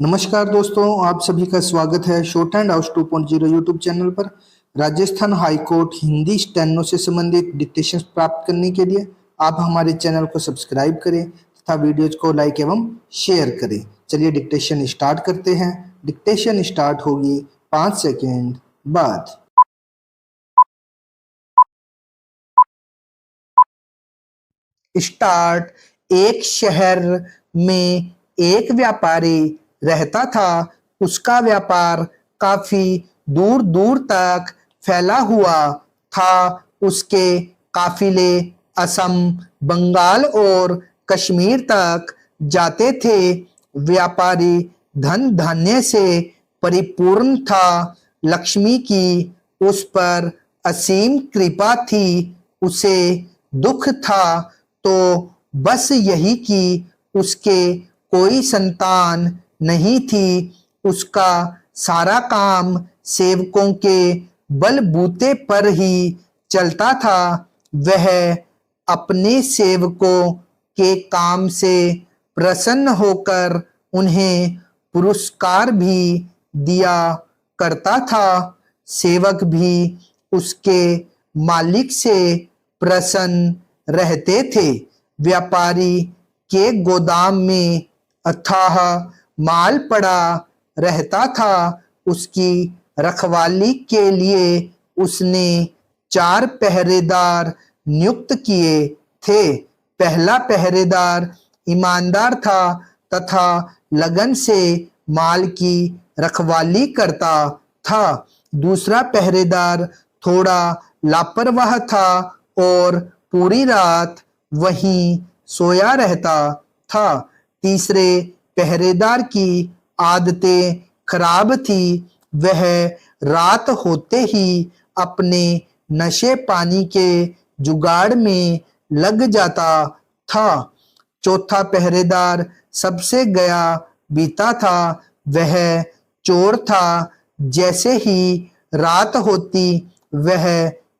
नमस्कार दोस्तों, आप सभी का स्वागत है short and out 2.0 YouTube channel पर। Rajasthan high court Hindi steno से संबंधित डिक्टेशन प्राप्त करने के लिए आप हमारे चैनल को सब्सक्राइब करें तथा वीडियोज को लाइक एवं शेयर करें। चलिए डिक्टेशन स्टार्ट करते हैं। डिक्टेशन स्टार्ट होगी 5 सेकेंड बाद। स्टार्ट। एक शहर में एक व्यापारी रहता था। उसका व्यापार काफी दूर दूर तक फैला हुआ था। उसके काफिले असम, बंगाल और कश्मीर तक जाते थे। व्यापारी धन धान्य से परिपूर्ण था। लक्ष्मी की उस पर असीम कृपा थी। उसे दुख था तो बस यही कि उसके कोई संतान नहीं थी। उसका सारा काम सेवकों के बलबूते पर ही चलता था। वह अपने सेवकों के काम से प्रसन्न होकर उन्हें पुरस्कार भी दिया करता था। सेवक भी उसके मालिक से प्रसन्न रहते थे। व्यापारी के गोदाम में अथाह माल पड़ा रहता था। उसकी रखवाली के लिए उसने 4 पहरेदार नियुक्त किए थे। पहला पहरेदार ईमानदार था तथा लगन से माल की रखवाली करता था। दूसरा पहरेदार थोड़ा लापरवाह था और पूरी रात वहीं सोया रहता था। तीसरे पहरेदार की आदतें खराब थी। वह रात होते ही अपने नशे पानी के जुगाड़ में लग जाता था। चौथा पहरेदार सबसे गया बीता था। वह चोर था। जैसे ही रात होती वह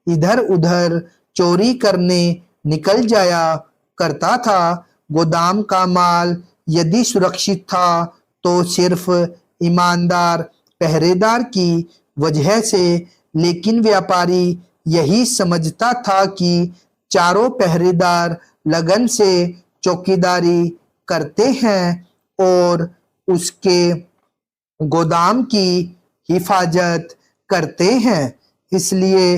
इधर उधर चोरी करने निकल जाया करता था। गोदाम का माल यदि सुरक्षित था तो सिर्फ ईमानदार पहरेदार की वजह से, लेकिन व्यापारी यही समझता था कि चारों पहरेदार लगन से चौकीदारी करते हैं और उसके गोदाम की हिफाजत करते हैं। इसलिए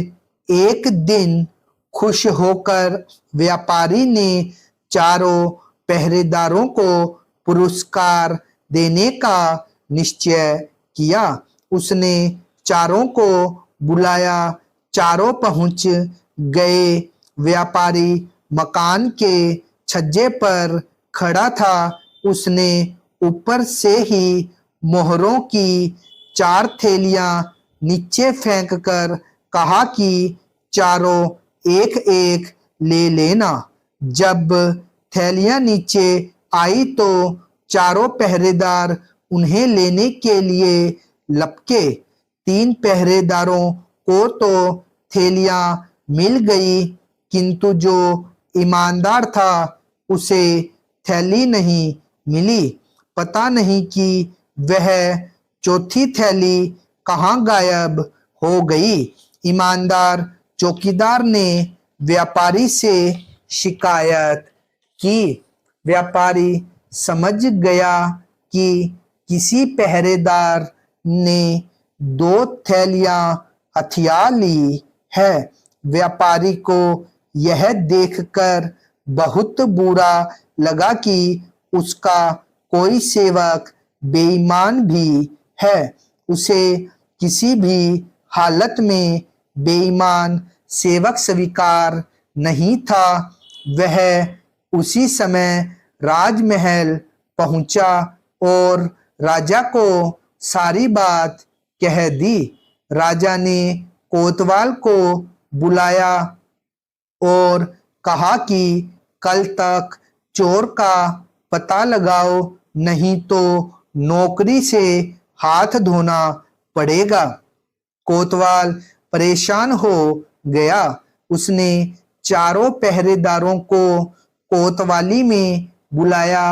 एक दिन खुश होकर व्यापारी ने चारों पहरेदारों को पुरस्कार देने का निश्चय किया। उसने चारों को बुलाया। चारों पहुंच गए। व्यापारी मकान के छज्जे पर खड़ा था। उसने ऊपर से ही मोहरों की 4 थैलियां नीचे फेंक कर कहा कि चारों एक एक ले लेना। जब थैलियां नीचे आई तो चारों पहरेदार उन्हें लेने के लिए लपके। 3 पहरेदारों को तो थैलियां मिल गई, किंतु जो ईमानदार था उसे थैली नहीं मिली। पता नहीं कि वह चौथी थैली कहाँ गायब हो गई। ईमानदार चौकीदार ने व्यापारी से शिकायत की। व्यापारी समझ गया कि किसी पहरेदार ने 2 थैलियां हथिया ली है। व्यापारी को यह देखकर बहुत बुरा लगा कि उसका कोई सेवक बेईमान भी है। उसे किसी भी हालत में बेईमान सेवक स्वीकार नहीं था। वह उसी समय राजमहल पहुंचा और राजा को सारी बात कह दी। राजा ने कोतवाल को बुलाया और कहा कि कल तक चोर का पता लगाओ, नहीं तो नौकरी से हाथ धोना पड़ेगा। कोतवाल परेशान हो गया। उसने चारों पहरेदारों को कोतवाली में बुलाया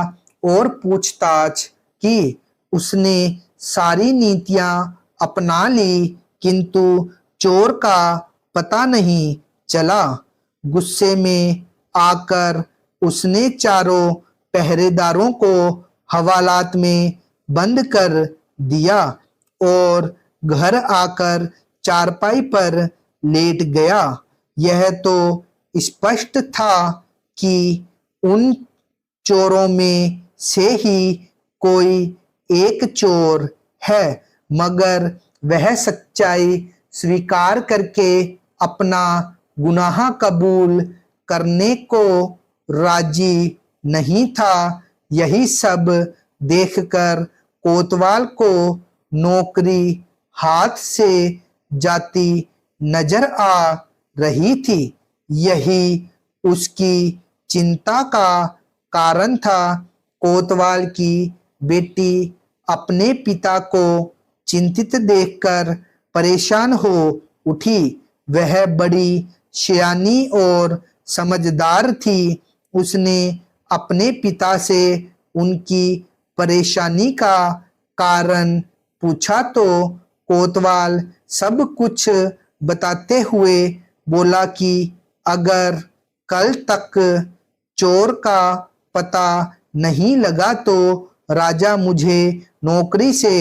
और पूछताछ की। उसने सारी नीतियां अपना ली, किंतु चोर का पता नहीं चला। गुस्से में आकर उसने चारों पहरेदारों को हवालात में बंद कर दिया और घर आकर चारपाई पर लेट गया। यह तो स्पष्ट था कि उन चोरों में से ही कोई एक चोर है, मगर वह सच्चाई स्वीकार करके अपना गुनाह कबूल करने को राजी नहीं था। यही सब देखकर कोतवाल को नौकरी हाथ से जाती नजर आ रही थी। यही उसकी चिंता का कारण था। कोतवाल की बेटी अपने पिता को चिंतित देखकर परेशान हो उठी। वह बड़ी सयानी और समझदार थी। उसने अपने पिता से उनकी परेशानी का कारण पूछा तो कोतवाल सब कुछ बताते हुए बोला कि अगर कल तक चोर का पता नहीं लगा तो राजा मुझे नौकरी से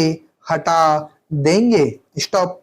हटा देंगे। स्टॉप।